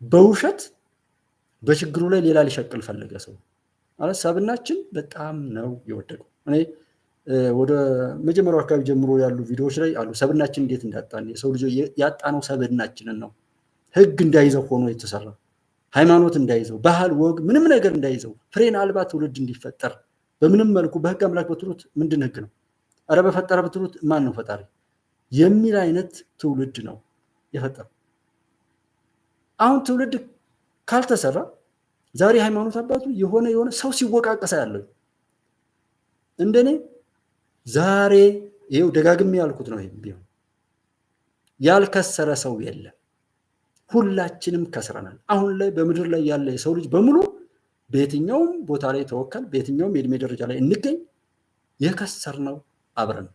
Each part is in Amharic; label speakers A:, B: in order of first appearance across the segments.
A: በውሸት በችግሩ ላይ ሌላ ሊሸቅል ፈለገ ሰው ማለት ሰብናችን በጣም ነው የወደቀው። እኔ ወደ መጀመሪያው አካባቢ ጀምሮ ያሉ ቪዲዮዎች ላይ አሉ ሰብናችን እንዴት እንዳጣን የሰው ልጅ ያጣነው ሰብናችንን ነው። ህግ እንዳይዘው ሆኖ የተሰራ ሃይማኖት እንዳይዘው ባህል ወግ ምንም ነገር እንዳይዘው ፍሬን አልባ ትውልድ እንዲፈጠር በምንም መልኩ በህግ አምላክ በትሩት ምንድን ህግ ነው አረ በፈጠረ በትሩት ማን ነው ፈጣሪ የሚል አይነት ትውልድ ነው የፈጠረው። አሁን ትውልድ ካልተሰራ ዛሬ ሃይማኖት አባቱ የሆነ ሰው ሲወቃቀሳ ያለው እንደኔ ዛሬ ይሄው ደጋግሜ ያልኩት ነው። ይሄም ቢሆን ያልከሰረ ሰው የለም። ሁላችንም ከስረናል። አሁን ላይ በምድር ላይ ያለ የሰው ልጅ በሙሉ በየትኛውም ቦታ ላይ ተወከል በየትኛውም የእድሜ ደረጃ ላይ እንገኝ የከሰርነው አብረን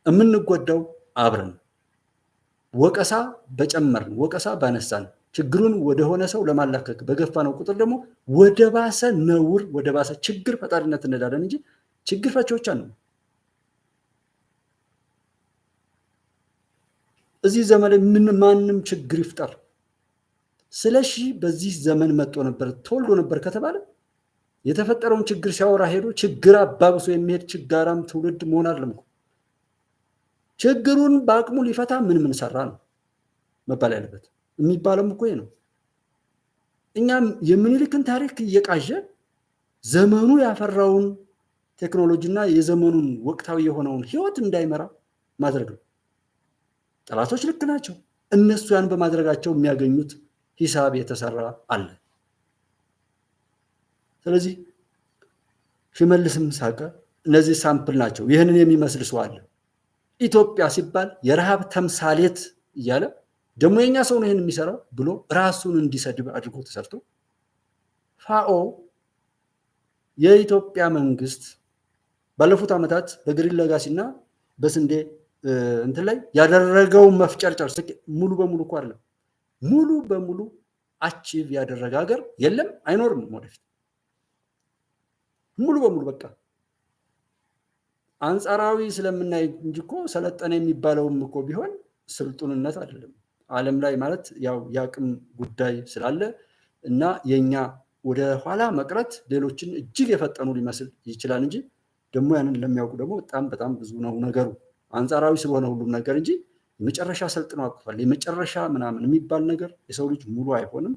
A: የምንጎዳው አብረን ወቀሳ በጨመርን ወቀሳ ባነሳን ችግሩን ወደ ሆነ ሰው ለማላከክ በገፋነው ቁጥር ደግሞ ወደ ባሰ ነውር ወደ ባሰ ችግር ፈጣሪነት እንሄዳለን እንጂ ችግር ፈቺዎች አንነን። እዚህ ዘመን ላይ ማንም ችግር ይፍጠር ስለሺ በዚህ ዘመን መጥቶ ነበር ተወልዶ ነበር ከተባለ የተፈጠረውን ችግር ሲያወራ ሄዶ ችግር አባብሶ የሚሄድ ችጋራም ትውልድ መሆን አይደለም። ችግሩን በአቅሙ ሊፈታ ምን ሰራ ነው መባል ያለበት። የሚባለው እኮ ነው። እኛም የምኒልክን ታሪክ እየቃዠ ዘመኑ ያፈራውን ቴክኖሎጂና የዘመኑን ወቅታዊ የሆነውን ህይወት እንዳይመራ ማድረግ ነው። ጠላቶች ልክ ናቸው። እነሱ ያን በማድረጋቸው የሚያገኙት ሂሳብ የተሰራ አለ። ስለዚህ ሽመልስም ሳቀ እነዚህ ሳምፕል ናቸው። ይህንን የሚመስል ሰው አለ። ኢትዮጵያ ሲባል የረሃብ ተምሳሌት እያለ ደግሞ የኛ ሰው ነው ይሄን የሚሰራው ብሎ ራሱን እንዲሰድብ አድርጎ ተሰርቶ ፋኦ የኢትዮጵያ መንግስት ባለፉት ዓመታት በግሪን ሌጋሲና በስንዴ እንትን ላይ ያደረገው መፍጨርጨር ሙሉ በሙሉ እኮ አይደለም ሙሉ በሙሉ አቺቭ ያደረገ ሀገር የለም አይኖርም ወደፊት ሙሉ በሙሉ በቃ አንጻራዊ ስለምናይ እንጂ እኮ ሰለጠነ የሚባለውም እኮ ቢሆን ስልጡንነት አይደለም። ዓለም ላይ ማለት ያው ያቅም ጉዳይ ስላለ እና የኛ ወደ ኋላ መቅረት ሌሎችን እጅግ የፈጠኑ ሊመስል ይችላል እንጂ ደግሞ ያንን ለሚያውቁ ደግሞ በጣም ብዙ ነው ነገሩ። አንጻራዊ ስለሆነ ሁሉም ነገር እንጂ የመጨረሻ ሰልጥነው አቅፋል የመጨረሻ ምናምን የሚባል ነገር የሰው ልጅ ሙሉ አይሆንም።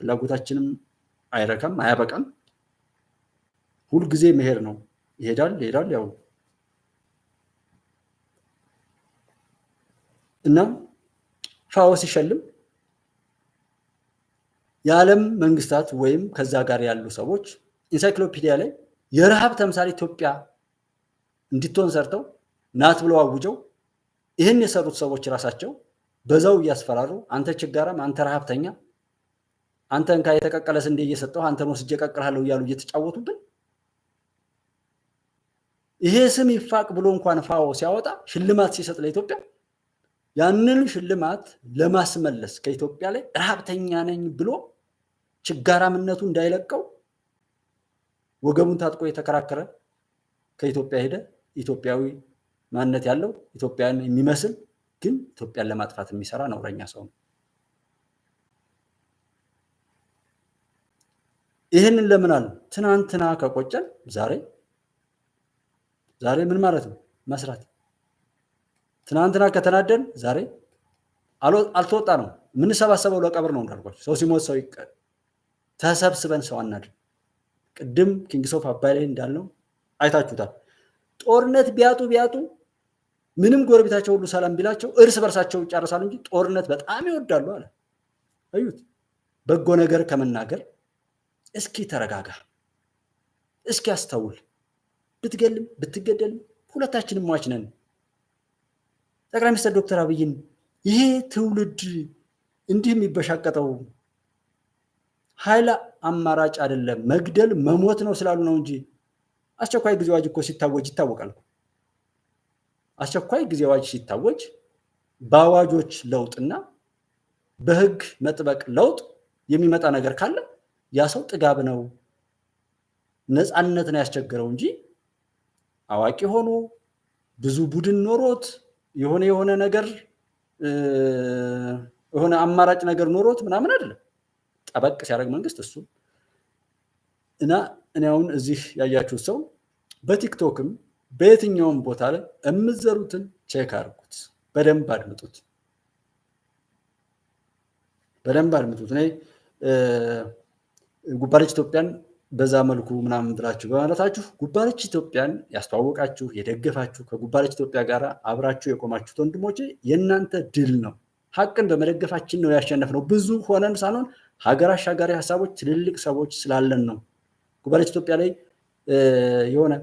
A: ፍላጎታችንም አይረካም አያበቃም። ሁሉ ጊዜ መሄድ ነው። ይሄዳል ያው እና ፋኦ ሲሸልም የዓለም መንግስታት ወይም ከዛ ጋር ያሉ ሰዎች ኢንሳይክሎፒዲያ ላይ የረሃብ ተምሳሌ ኢትዮጵያ እንድትሆን ሰርተው ናት ብለው አውጀው ይህን የሰሩት ሰዎች ራሳቸው በዛው እያስፈራሩ አንተ ችጋራም አንተ ረሃብተኛ አንተ እንካ የተቀቀለ ስንዴ እየሰጠው አንተን ወስጄ እቀቅልሃለሁ እያሉ እየተጫወቱብን ይሄ ስም ይፋቅ ብሎ እንኳን ፋኦ ሲያወጣ ሽልማት ሲሰጥ ለኢትዮጵያ ያንን ሽልማት ለማስመለስ ከኢትዮጵያ ላይ ረሃብተኛ ነኝ ብሎ ችጋራምነቱ እንዳይለቀው ወገቡን ታጥቆ የተከራከረ ከኢትዮጵያ ሄደ ኢትዮጵያዊ ማንነት ያለው ኢትዮጵያን የሚመስል ግን ኢትዮጵያን ለማጥፋት የሚሰራ ነውረኛ ሰው ነው። ይህንን ለምን አሉ? ትናንትና ከቆጨን ዛሬ ምን ማለት ነው? መስራት። ትናንትና ከተናደን ዛሬ አልተወጣ ነው። የምንሰባሰበው ለቀብር ነው እንዳልኳቸው። ሰው ሲሞት ሰው ተሰብስበን ሰው አናድን። ቅድም ኪንግስ ኦፍ አባይ ላይ እንዳልነው አይታችሁታል። ጦርነት ቢያጡ ምንም ጎረቤታቸው ሁሉ ሰላም ቢላቸው እርስ በርሳቸው ይጨርሳሉ እንጂ ጦርነት በጣም ይወዳሉ አለ። አዩት። በጎ ነገር ከመናገር እስኪ ተረጋጋ፣ እስኪ አስተውል። ብትገልም ብትገደልም ሁለታችንም ሟች ነን። ጠቅላይ ሚኒስትር ዶክተር አብይን ይሄ ትውልድ እንዲህ የሚበሻቀጠው ኃይል አማራጭ አይደለም መግደል መሞት ነው ስላሉ ነው እንጂ አስቸኳይ ጊዜ አዋጅ እኮ ሲታወጅ ይታወቃል። አስቸኳይ ጊዜ አዋጅ ሲታወጅ በአዋጆች ለውጥና በህግ መጥበቅ ለውጥ የሚመጣ ነገር ካለ ያ ሰው ጥጋብ ነው ነፃነት ነው ያስቸገረው እንጂ አዋቂ ሆኖ ብዙ ቡድን ኖሮት የሆነ ነገር የሆነ አማራጭ ነገር ኖሮት ምናምን አይደለም። ጠበቅ ሲያደርግ መንግስት እሱ እና እኔ አሁን እዚህ ያያችሁት ሰው በቲክቶክም በየትኛውም ቦታ ላይ የምትዘሩትን ቼክ አድርጉት፣ በደንብ አድምጡት፣ በደንብ አድምጡት። እኔ ጉባለች ኢትዮጵያን በዛ መልኩ ምናምን ብላችሁ በማለታችሁ ጉባለች ኢትዮጵያን ያስተዋወቃችሁ የደገፋችሁ ከጉባለች ኢትዮጵያ ጋር አብራችሁ የቆማችሁት ወንድሞቼ የእናንተ ድል ነው። ሀቅን በመደገፋችን ነው ያሸነፍነው። ብዙ ሆነን ሳንሆን ሀገር አሻጋሪ ሀሳቦች ትልልቅ ሰዎች ስላለን ነው። ጉባለች ኢትዮጵያ ላይ የሆነ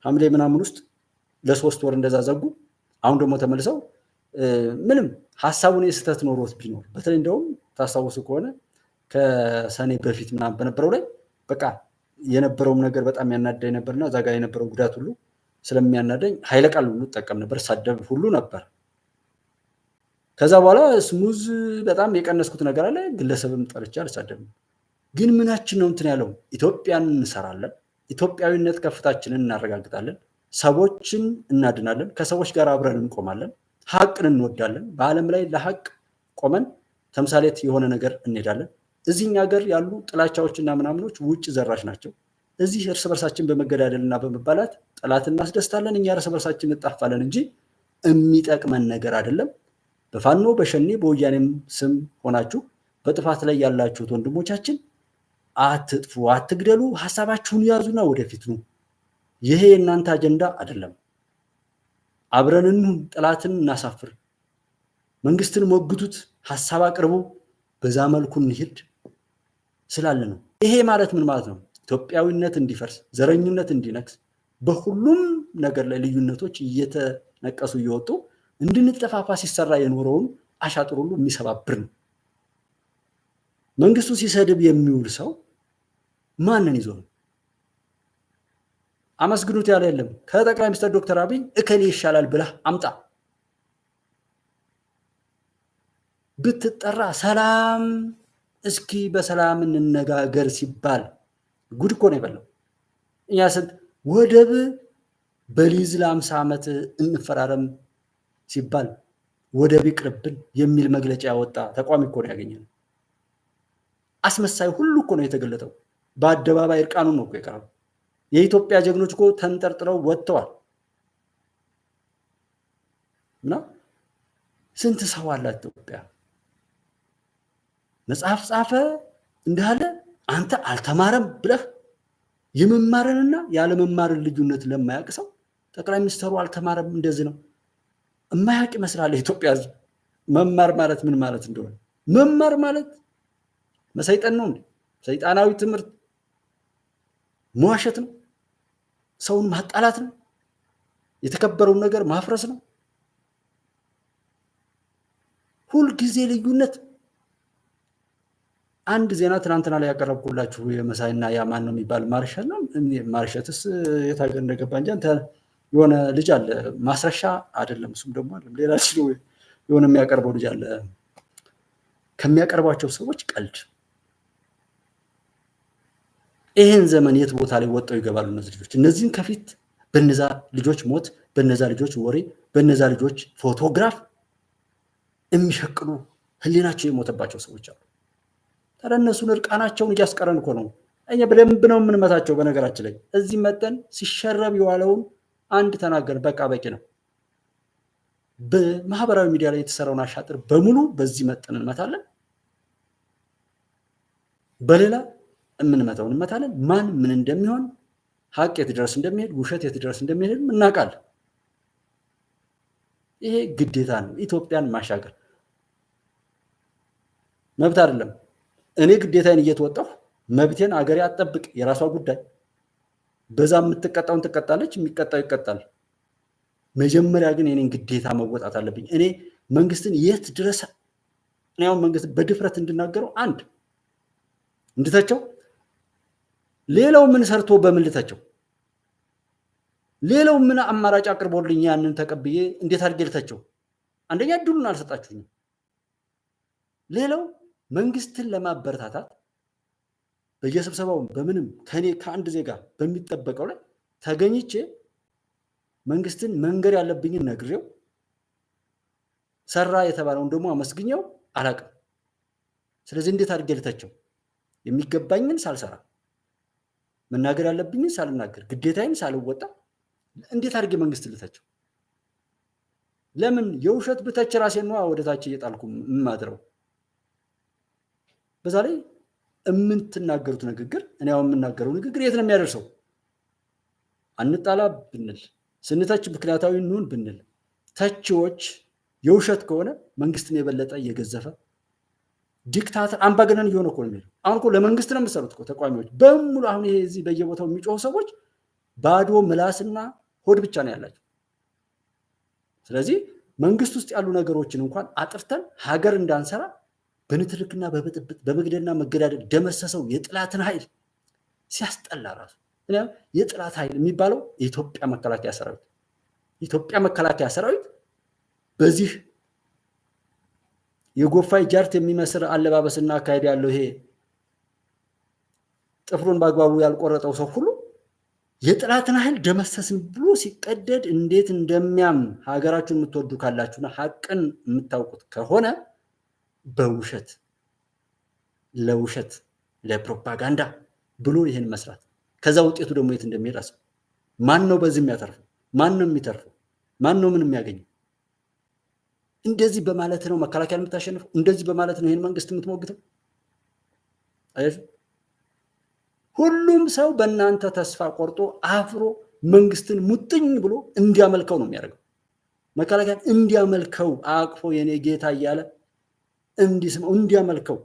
A: ሐምሌ ምናምን ውስጥ ለ3 ወር እንደዛ ዘጉ። አሁን ደግሞ ተመልሰው ምንም ሀሳቡን የስህተት ኖሮት ቢኖር በተለይ እንደውም ታስታውሱ ከሆነ ከሰኔ በፊት ምናምን በነበረው ላይ በቃ የነበረውም ነገር በጣም ያናደኝ ነበርና እዛ ጋር የነበረው ጉዳት ሁሉ ስለሚያናደኝ ኃይለ ቃል ሁሉ ጠቀም ነበር፣ ሳደብ ሁሉ ነበር። ከዛ በኋላ ስሙዝ በጣም የቀነስኩት ነገር አለ። ግለሰብም ጠርቻ አልሳደብም። ግን ምናችን ነው እንትን ያለው? ኢትዮጵያን እንሰራለን፣ ኢትዮጵያዊነት ከፍታችንን እናረጋግጣለን፣ ሰዎችን እናድናለን፣ ከሰዎች ጋር አብረን እንቆማለን፣ ሀቅን እንወዳለን። በዓለም ላይ ለሀቅ ቆመን ተምሳሌት የሆነ ነገር እንሄዳለን። እዚህኛ ሀገር ያሉ ጥላቻዎችና ምናምኖች ውጭ ዘራሽ ናቸው። እዚህ እርስ በርሳችን በመገዳደልና በመባላት ጠላት እናስደስታለን፣ እኛ እርስ በርሳችን እንጣፋለን እንጂ የሚጠቅመን ነገር አይደለም። በፋኖ በሸኔ በወያኔም ስም ሆናችሁ በጥፋት ላይ ያላችሁት ወንድሞቻችን አትጥፉ፣ አትግደሉ፣ ሀሳባችሁን ያዙና ወደፊት ነው። ይሄ የእናንተ አጀንዳ አይደለም። አብረን እንሁን፣ ጠላትን እናሳፍር፣ መንግስትን ሞግቱት፣ ሀሳብ አቅርቡ፣ በዛ መልኩ እንሂድ ስላለ ነው። ይሄ ማለት ምን ማለት ነው? ኢትዮጵያዊነት እንዲፈርስ፣ ዘረኝነት እንዲነክስ፣ በሁሉም ነገር ላይ ልዩነቶች እየተነቀሱ እየወጡ እንድንጠፋፋ ሲሰራ የኖረውን አሻጥር ሁሉ የሚሰባብር ነው። መንግስቱ ሲሰድብ የሚውል ሰው ማንን ይዞ ነው? አመስግኑት ያለ የለም። ከጠቅላይ ሚኒስትር ዶክተር አብይ እከሌ ይሻላል ብለህ አምጣ ብትጠራ ሰላም እስኪ በሰላም እንነጋገር ሲባል ጉድ እኮ ነው የበላው። እኛ ስንት ወደብ በሊዝ ለ50 ዓመት እንፈራረም ሲባል ወደብ ይቅርብን የሚል መግለጫ ያወጣ ተቋም እኮ ነው ያገኘነው። አስመሳይ ሁሉ እኮ ነው የተገለጠው። በአደባባይ እርቃኑን ነው እኮ የቀረበው። የኢትዮጵያ ጀግኖች እኮ ተንጠርጥረው ወጥተዋል። እና ስንት ሰው አላት ኢትዮጵያ። መጽሐፍ ጻፈ እንዳለ አንተ አልተማረም ብለህ የመማርንና ያለመማርን ልዩነት ለማያውቅ ሰው ጠቅላይ ሚኒስትሩ አልተማረም እንደዚህ ነው የማያውቅ ይመስላል። ኢትዮጵያ መማር ማለት ምን ማለት እንደሆነ መማር ማለት መሰይጠን ነው እንዴ? ሰይጣናዊ ትምህርት መዋሸት ነው፣ ሰውን ማጣላት ነው፣ የተከበረውን ነገር ማፍረስ ነው፣ ሁልጊዜ ልዩነት። አንድ ዜና ትናንትና ላይ ያቀረብኩላችሁ የመሳይና ያማን ነው የሚባል ማርሸት ነው። ማርሸትስ የት ሀገር እንደገባ እንጂ አንተ የሆነ ልጅ አለ ማስረሻ አይደለም፣ እሱም ደግሞ አይደለም ሌላ ልጅ ነው የሆነ የሚያቀርበው ልጅ አለ። ከሚያቀርባቸው ሰዎች ቀልድ። ይህን ዘመን የት ቦታ ላይ ወጣው ይገባሉ እነዚህ ልጆች? እነዚህን ከፊት በነዛ ልጆች ሞት፣ በነዛ ልጆች ወሬ፣ በነዛ ልጆች ፎቶግራፍ የሚሸቅሉ ህሊናቸው የሞተባቸው ሰዎች አሉ። ታዲያ እነሱን እርቃናቸውን እያስቀረን እኮ ነው። እኛ በደንብ ነው የምንመታቸው። በነገራችን ላይ እዚህ መጠን ሲሸረብ የዋለውን አንድ ተናገር በቃ በቂ ነው። በማህበራዊ ሚዲያ ላይ የተሰራውን አሻጥር በሙሉ በዚህ መጠን እንመታለን፣ በሌላ የምንመታውን እንመታለን። ማን ምን እንደሚሆን ሀቅ የት ድረስ እንደሚሄድ ውሸት የት ድረስ እንደሚሄድ እናውቃለን። ይሄ ግዴታ ነው። ኢትዮጵያን ማሻገር መብት አይደለም። እኔ ግዴታዬን እየተወጣሁ መብቴን አገሬ አትጠብቅ፣ የራሷ ጉዳይ። በዛ የምትቀጣውን ትቀጣለች፣ የሚቀጣው ይቀጣል። መጀመሪያ ግን የኔን ግዴታ መወጣት አለብኝ። እኔ መንግስትን የት ድረስ እኔ አሁን መንግስትን በድፍረት እንድናገረው አንድ እንድተቸው፣ ሌላው ምን ሰርቶ በምን ልተቸው? ሌላው ምን አማራጭ አቅርቦልኝ ያንን ተቀብዬ እንዴት አድርጌ ልተቸው? አንደኛ እድሉን አልሰጣችሁኝም። ሌላው መንግስትን ለማበረታታት በየስብሰባው በምንም ከኔ ከአንድ ዜጋ በሚጠበቀው ላይ ተገኝቼ መንግስትን መንገር ያለብኝን ነግሬው ሰራ የተባለውን ደግሞ አመስግኘው አላውቅም። ስለዚህ እንዴት አድርጌ ልተቸው? የሚገባኝን ሳልሰራ መናገር ያለብኝን ሳልናገር ግዴታዬን ሳልወጣ እንዴት አድርጌ መንግስት ልተቸው? ለምን የውሸት ብተች ራሴን ነው ወደታች እየጣልኩ የማድረው። በዛ ላይ የምትናገሩት ንግግር እኔ አሁን የምናገረው ንግግር የት ነው የሚያደርሰው? አንጣላ ብንል ስንተች ምክንያታዊ እንሁን ብንል ተቺዎች የውሸት ከሆነ መንግስትን የበለጠ እየገዘፈ ዲክታተር አምባገነን እየሆነ እኮ ነው የሚለው። አሁን እኮ ለመንግስት ነው የምትሰሩት እኮ ተቋሚዎች በሙሉ። አሁን ይሄ እዚህ በየቦታው የሚጮሁ ሰዎች ባዶ ምላስና ሆድ ብቻ ነው ያላቸው። ስለዚህ መንግስት ውስጥ ያሉ ነገሮችን እንኳን አጥርተን ሀገር እንዳንሰራ በንትርክና በብጥብጥ በመግደልና መገዳደል ደመሰሰው የጥላትን ኃይል ሲያስጠላ ራሱ የጥላት ኃይል የሚባለው የኢትዮጵያ መከላከያ ሰራዊት የኢትዮጵያ መከላከያ ሰራዊት በዚህ የጎፋይ ጃርት የሚመስል አለባበስና አካሄድ ያለው ይሄ ጥፍሩን በአግባቡ ያልቆረጠው ሰው ሁሉ የጥላትን ኃይል ደመሰስን ብሎ ሲቀደድ እንዴት እንደሚያም ሀገራችሁን የምትወዱ ካላችሁና ሀቅን የምታውቁት ከሆነ በውሸት ለውሸት ለፕሮፓጋንዳ ብሎ ይሄን መስራት ከዛ ውጤቱ ደግሞ የት እንደሚሄድ አስቡ። ማን ነው በዚህ የሚያተርፈው? ማን ነው የሚተርፈው? ማን ነው ምን የሚያገኘው? እንደዚህ በማለት ነው መከላከያ የምታሸንፈው። እንደዚህ በማለት ነው ይሄን መንግስት የምትሞግተው። አያችሁ፣ ሁሉም ሰው በእናንተ ተስፋ ቆርጦ አፍሮ መንግስትን ሙጥኝ ብሎ እንዲያመልከው ነው የሚያደርገው። መከላከያ እንዲያመልከው አቅፎ የኔ ጌታ እያለ እንዲስመው እንዲያመልከው።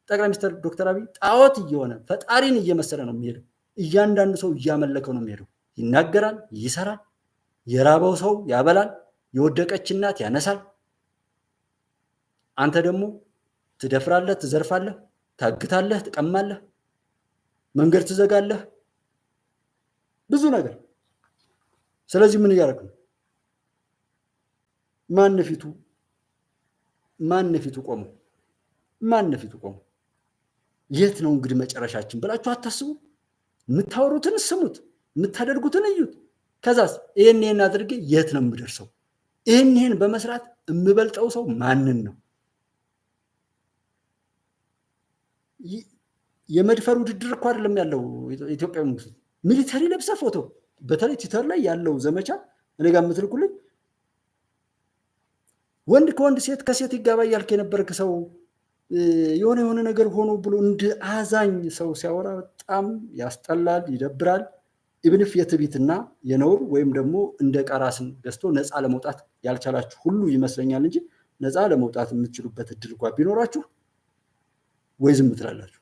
A: ጠቅላይ ሚኒስትር ዶክተር አብይ ጣዖት እየሆነ ፈጣሪን እየመሰለ ነው የሚሄደው። እያንዳንዱ ሰው እያመለከው ነው የሚሄደው። ይናገራል፣ ይሰራል፣ የራበው ሰው ያበላል፣ የወደቀች እናት ያነሳል። አንተ ደግሞ ትደፍራለህ፣ ትዘርፋለህ፣ ታግታለህ፣ ትቀማለህ፣ መንገድ ትዘጋለህ፣ ብዙ ነገር። ስለዚህ ምን እያደረግ ነው? ማን ፊቱ ቆሞ የት ነው እንግዲህ መጨረሻችን ብላችሁ አታስቡ። የምታወሩትን ስሙት፣ የምታደርጉትን እዩት። ከዛስ ይሄን አድርጌ የት ነው የምደርሰው? ይሄን በመስራት የምበልጠው ሰው ማንን ነው? የመድፈር ውድድር እኮ አይደለም ያለው ኢትዮጵያ መንግስት። ሚሊተሪ ለብሰ ፎቶ በተለይ ትዊተር ላይ ያለው ዘመቻ እኔ ጋር የምትልኩልኝ ወንድ ከወንድ ሴት ከሴት ይጋባ እያልክ የነበርክ ሰው የሆነ ነገር ሆኖ ብሎ እንደ አዛኝ ሰው ሲያወራ በጣም ያስጠላል፣ ይደብራል። ኢብንፍ የትዕቢትና የነውር ወይም ደግሞ እንደ ቃራስን ገዝቶ ነፃ ለመውጣት ያልቻላችሁ ሁሉ ይመስለኛል እንጂ ነፃ ለመውጣት የምትችሉበት እድል እንኳን ቢኖራችሁ ወይ ዝም ትላላችሁ።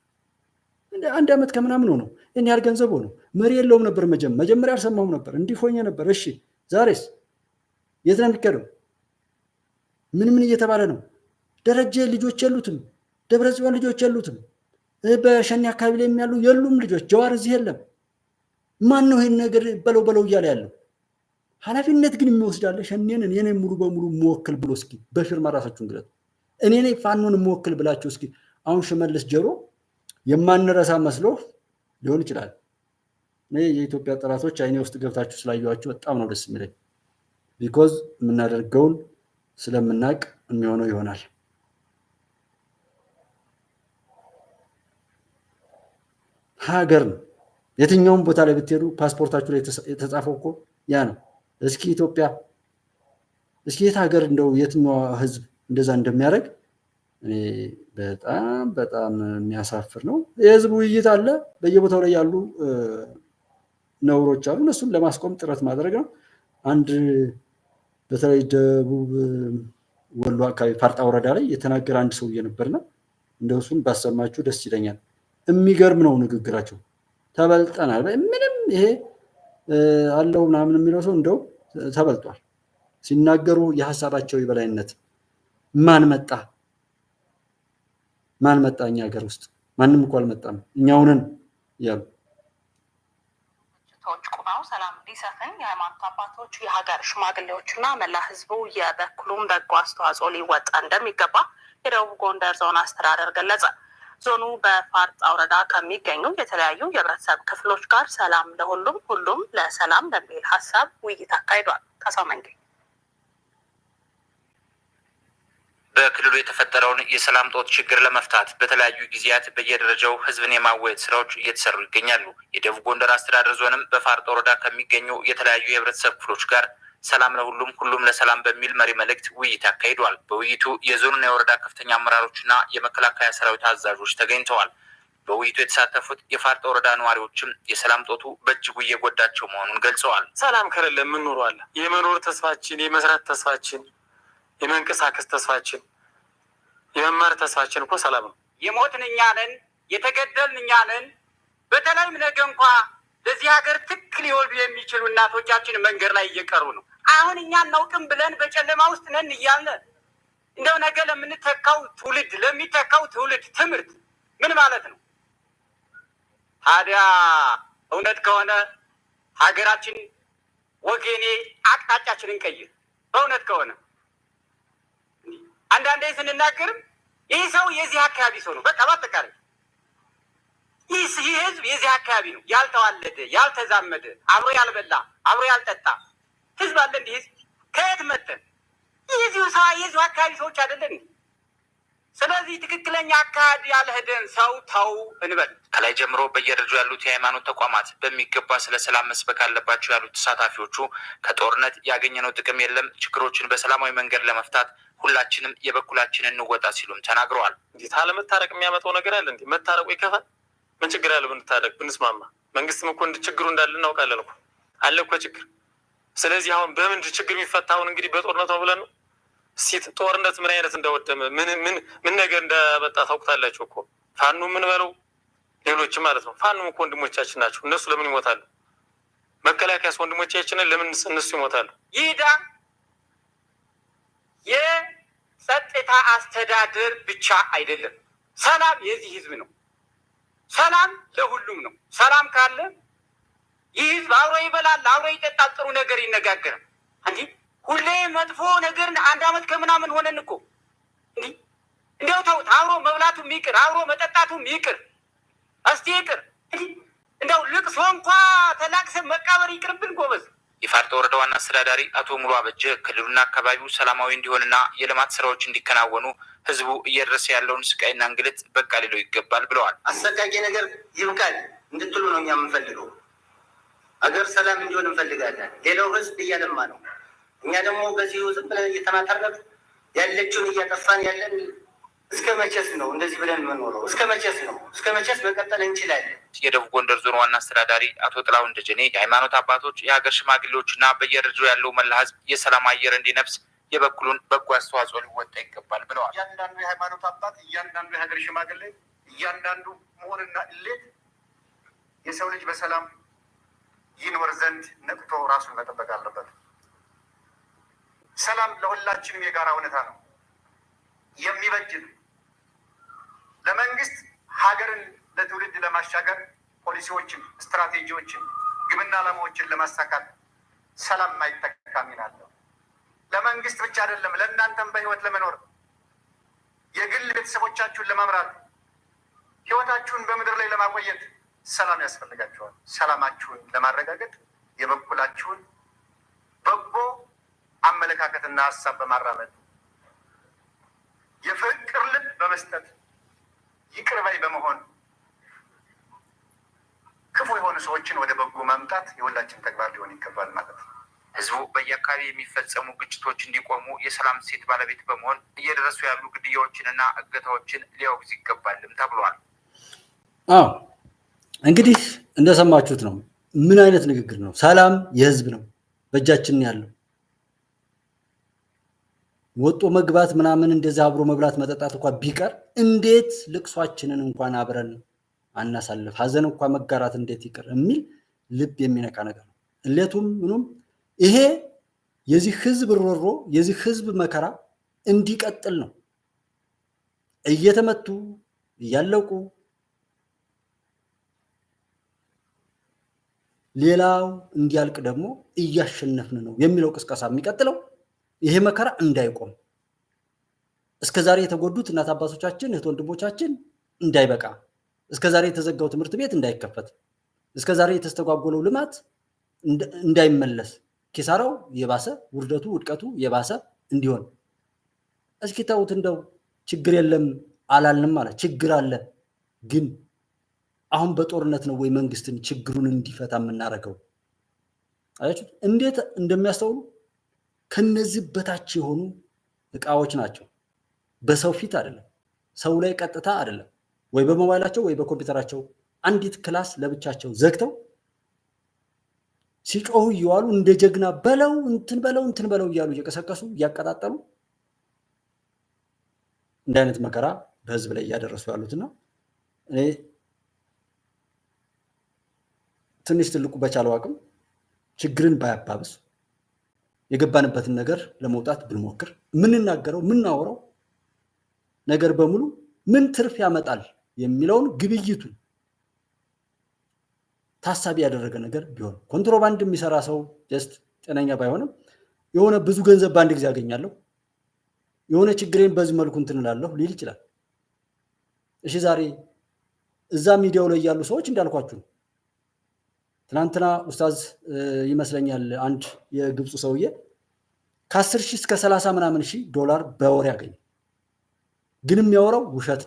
A: አንድ ዓመት ከምናምን ሆነው እኔ ያህል ገንዘብ ሆነው መሪ የለውም ነበር። መጀመሪያ አልሰማሁም ነበር፣ እንዲሆኝ ነበር። እሺ ዛሬስ የት ነው የሚከደው? ምን እየተባለ ነው? ደረጀ ልጆች የሉትም፣ ደብረጽዮን ልጆች የሉትም፣ በሸኔ አካባቢ ላይ የሚያሉ የሉም ልጆች፣ ጀዋር እዚህ የለም። ማን ነው ይሄን ነገር በለው እያለ ያለው? ኃላፊነት ግን የሚወስዳለ ሸኔን እኔ ነኝ ሙሉ በሙሉ የምወክል ብሎ እስኪ በፊርማ ራሳችሁን ግለጡ። እኔ ነኝ ፋኖን የምወክል ብላችሁ እስኪ አሁን ሽመልስ ጀሮ የማንረሳ መስሎ ሊሆን ይችላል። እኔ የኢትዮጵያ ጠላቶች አይኔ ውስጥ ገብታችሁ ስላየኋችሁ በጣም ነው ደስ የሚለኝ። ቢኮዝ የምናደርገውን ስለምናቅ የሚሆነው ይሆናል። ሀገር ነው። የትኛውም ቦታ ላይ ብትሄዱ ፓስፖርታችሁ ላይ የተጻፈው እኮ ያ ነው። እስኪ ኢትዮጵያ እስኪ የት ሀገር እንደው የትኛው ህዝብ እንደዛ እንደሚያደርግ እኔ በጣም የሚያሳፍር ነው። የህዝብ ውይይት አለ፣ በየቦታው ላይ ያሉ ነውሮች አሉ። እነሱን ለማስቆም ጥረት ማድረግ ነው። አንድ በተለይ ደቡብ ወሎ አካባቢ ፋርጣ ወረዳ ላይ የተናገረ አንድ ሰውዬ ነበርና እንደው እሱን ባሰማችሁ ደስ ይለኛል። የሚገርም ነው ንግግራቸው። ተበልጠናል ምንም ይሄ አለው ምናምን የሚለው ሰው እንደው ተበልጧል። ሲናገሩ የሀሳባቸው የበላይነት ማን መጣ እኛ ሀገር ውስጥ ማንም እኮ አልመጣም እኛውንን እያሉ
B: ቁመው ሰላም እንዲሰፍን የሃይማኖት አባቶች፣ የሀገር ሽማግሌዎችና መላ ህዝቡ የበኩሉን በጎ አስተዋጽኦ ሊወጣ እንደሚገባ የደቡብ ጎንደር ዞን አስተዳደር ገለጸ። ዞኑ በፋርጣ ወረዳ ከሚገኙ የተለያዩ የህብረተሰብ ክፍሎች ጋር ሰላም ለሁሉም ሁሉም ለሰላም በሚል ሀሳብ ውይይት አካሂዷል። ካሳው መንጌ
C: በክልሉ የተፈጠረውን የሰላም ጦት ችግር ለመፍታት በተለያዩ ጊዜያት በየደረጃው ህዝብን የማወያየት ስራዎች እየተሰሩ ይገኛሉ። የደቡብ ጎንደር አስተዳደር ዞንም በፋርጦ ወረዳ ከሚገኙ የተለያዩ የህብረተሰብ ክፍሎች ጋር ሰላም ለሁሉም ሁሉም ለሰላም በሚል መሪ መልእክት ውይይት አካሂዷል። በውይይቱ የዞኑና የወረዳ ከፍተኛ አመራሮችና የመከላከያ ሰራዊት አዛዦች ተገኝተዋል። በውይይቱ የተሳተፉት የፋርጦ ወረዳ ነዋሪዎችም የሰላም ጦቱ በእጅጉ እየጎዳቸው መሆኑን ገልጸዋል።
D: ሰላም ከሌለ ምን ኑሮ አለ? የመኖር ተስፋችን፣ የመስራት ተስፋችን፣ የመንቀሳቀስ ተስፋችን፣ የመማር ተስፋችን እኮ ሰላም ነው።
E: የሞትን እኛ ነን፣ የተገደልን እኛ ነን። በተለይም ነገ እንኳ ለዚህ ሀገር ትክክል ሊወልዱ የሚችሉ እናቶቻችን መንገድ ላይ እየቀሩ ነው። አሁን እኛ እናውቅም ብለን በጨለማ ውስጥ ነን እያልን እንደው ነገ ለምንተካው ትውልድ ለሚተካው ትውልድ ትምህርት ምን ማለት ነው? ታዲያ እውነት ከሆነ ሀገራችን ወገኔ አቅጣጫችንን ቀይር። በእውነት ከሆነ አንዳንዴ ስንናገርም ይህ ሰው የዚህ አካባቢ ሰው ነው፣ በቃ በአጠቃላይ ይህ ህዝብ የዚህ አካባቢ ነው። ያልተዋለደ ያልተዛመደ አብሮ ያልበላ አብሮ ያልጠጣ ህዝብ አለ። እንዲህ ህዝብ ከየት መተን የዚሁ ሰው የዚሁ አካባቢ ሰዎች አይደለን? ስለዚህ ትክክለኛ አካሄድ ያልሄደን ሰው ተው እንበል።
C: ከላይ ጀምሮ በየደረጃው ያሉት የሃይማኖት ተቋማት በሚገባ ስለ ሰላም መስበክ አለባቸው ያሉት ተሳታፊዎቹ ከጦርነት ያገኘነው ጥቅም የለም፣ ችግሮችን በሰላማዊ መንገድ ለመፍታት ሁላችንም የበኩላችንን እንወጣ ሲሉም ተናግረዋል።
D: እንዴት አለመታረቅ የሚያመጣው ነገር አለ? እንዴ መታረቁ ይከፋል። ምን ችግር አለ ብንታረቅ ብንስማማ? መንግስትም እኮ ችግሩ እንዳለ እናውቃለን እኮ አለ እኮ ችግር። ስለዚህ አሁን በምን ችግር የሚፈታውን እንግዲህ በጦርነት ነው ብለን ነው። ሲት ጦርነት ምን አይነት እንደወደመ ምን ነገር እንዳመጣ ታውቁታላችሁ እኮ። ፋኑ ምን በለው ሌሎችም ማለት ነው። ፋኑም እኮ ወንድሞቻችን ናቸው። እነሱ ለምን ይሞታሉ? መከላከያስ ወንድሞቻችንን ለምን እነሱ ይሞታሉ?
E: ይዳ የጸጥታ አስተዳደር ብቻ አይደለም። ሰላም የዚህ ህዝብ ነው። ሰላም ለሁሉም ነው። ሰላም ካለ ይህ ህዝብ አብሮ ይበላል፣ አብሮ ይጠጣል፣ ጥሩ ነገር ይነጋገራል። እንዲህ ሁሌ መጥፎ ነገር አንድ አመት ከምናምን ሆነን እኮ እንዲህ እንዲያው ተውት። አብሮ መብላቱም ይቅር፣ አብሮ መጠጣቱም ይቅር፣ እስቲ ይቅር። እንዲያው ልቅሶ እንኳ ተላቅሰን መቃበር ይቅርብን ጎበዝ።
C: የፋርጦ ወረዳ ዋና አስተዳዳሪ አቶ ሙሉ አበጀ ክልሉና አካባቢው ሰላማዊ እንዲሆንና የልማት ስራዎች እንዲከናወኑ ህዝቡ እየደረሰ ያለውን ስቃይና እንግልት በቃ ሊለው ይገባል ብለዋል።
F: አሰቃቂ ነገር ይብቃል እንድትሉ ነው እኛ የምንፈልገው። አገር ሰላም እንዲሆን እንፈልጋለን። ሌላው ህዝብ እያለማ ነው። እኛ ደግሞ በዚሁ ዝም ብለን እየተናጠረን ያለችውን እያጠፋን ያለን እስከ መቼስ ነው እንደዚህ ብለን የምንኖረው? እስከ መቼስ ነው? እስከ መቼስ መቀጠል እንችላለን?
C: የደቡብ ጎንደር ዞን ዋና አስተዳዳሪ አቶ ጥላሁን ደጀኔ የሃይማኖት አባቶች፣ የሀገር ሽማግሌዎችና በየደረጃው ያለው መላ ህዝብ የሰላም አየር እንዲነፍስ የበኩሉን በጎ አስተዋጽኦ ሊወጣ ይገባል ብለዋል።
G: እያንዳንዱ የሃይማኖት አባት፣ እያንዳንዱ የሀገር ሽማግሌ፣ እያንዳንዱ መሆንና እሌት የሰው ልጅ በሰላም ይኖር ዘንድ ነቅቶ ራሱን መጠበቅ አለበት። ሰላም ለሁላችንም የጋራ እውነታ ነው፣ የሚበጅ ነው። ለመንግስት ሀገርን ለትውልድ ለማሻገር ፖሊሲዎችን፣ ስትራቴጂዎችን፣ ግብና ዓላማዎችን ለማሳካት ሰላም የማይተካ ሚና አለው። ለመንግስት ብቻ አይደለም፣ ለእናንተም በህይወት ለመኖር የግል ቤተሰቦቻችሁን ለመምራት ህይወታችሁን በምድር ላይ ለማቆየት ሰላም ያስፈልጋችኋል። ሰላማችሁን ለማረጋገጥ የበኩላችሁን በጎ አመለካከትና ሀሳብ በማራመድ የፍቅር ልብ በመስጠት ይቅር ባይ በመሆን ክፉ የሆኑ ሰዎችን ወደ በጎ ማምጣት የሁላችን ተግባር ሊሆን ይገባል ማለት ነው።
C: ህዝቡ በየአካባቢ የሚፈጸሙ ግጭቶች እንዲቆሙ የሰላም ሴት ባለቤት በመሆን እየደረሱ ያሉ ግድያዎችንና እገታዎችን ሊያወግዝ ይገባልም ተብሏል።
A: አዎ እንግዲህ እንደሰማችሁት ነው። ምን አይነት ንግግር ነው? ሰላም የህዝብ ነው፣ በእጃችን ያለው ወጦ መግባት ምናምን እንደዛ አብሮ መብላት መጠጣት እንኳን ቢቀር እንዴት ልቅሷችንን እንኳን አብረን አናሳልፍ፣ ሀዘን እንኳን መጋራት እንዴት ይቅር የሚል ልብ የሚነካ ነገር ነው። እሌቱም ምኑም ይሄ የዚህ ህዝብ ሮሮ የዚህ ህዝብ መከራ እንዲቀጥል ነው። እየተመቱ እያለቁ ሌላው እንዲያልቅ ደግሞ እያሸነፍን ነው የሚለው ቅስቀሳ የሚቀጥለው ይሄ መከራ እንዳይቆም፣ እስከዛሬ የተጎዱት እናት አባቶቻችን እህት ወንድሞቻችን እንዳይበቃ፣ እስከዛሬ የተዘጋው ትምህርት ቤት እንዳይከፈት፣ እስከዛሬ የተስተጓጎለው ልማት እንዳይመለስ፣ ኪሳራው የባሰ ውርደቱ ውድቀቱ የባሰ እንዲሆን እስኪ ተውት እንደው ችግር የለም አላልንም ማለት ችግር አለ። ግን አሁን በጦርነት ነው ወይ መንግስትን ችግሩን እንዲፈታ የምናደርገው? አያችሁ እንዴት እንደሚያስተውሉ ከነዚህ በታች የሆኑ እቃዎች ናቸው። በሰው ፊት አይደለም፣ ሰው ላይ ቀጥታ አይደለም፣ ወይ በሞባይላቸው ወይ በኮምፒውተራቸው አንዲት ክላስ ለብቻቸው ዘግተው ሲጮሁ እየዋሉ እንደ ጀግና በለው እንትን በለው እያሉ እየቀሰቀሱ እያቀጣጠሉ እንደ አይነት መከራ በህዝብ ላይ እያደረሱ ያሉትና እኔ ትንሽ ትልቁ በቻለው አቅም ችግርን ባያባብስ የገባንበትን ነገር ለመውጣት ብንሞክር የምንናገረው የምናወራው ነገር በሙሉ ምን ትርፍ ያመጣል የሚለውን ግብይቱን ታሳቢ ያደረገ ነገር ቢሆን ኮንትሮባንድ የሚሰራ ሰው ጀስት ጤነኛ ባይሆንም የሆነ ብዙ ገንዘብ በአንድ ጊዜ ያገኛለሁ የሆነ ችግሬን በዚህ መልኩ እንትን እላለሁ ሊል ይችላል። እሺ ዛሬ እዛ ሚዲያው ላይ ያሉ ሰዎች እንዳልኳችሁ ትናንትና ኡስታዝ ይመስለኛል አንድ የግብፁ ሰውዬ ከ10 ሺህ እስከ 30 ምናምን ሺህ ዶላር በወር ያገኝ፣ ግን የሚያወራው ውሸት።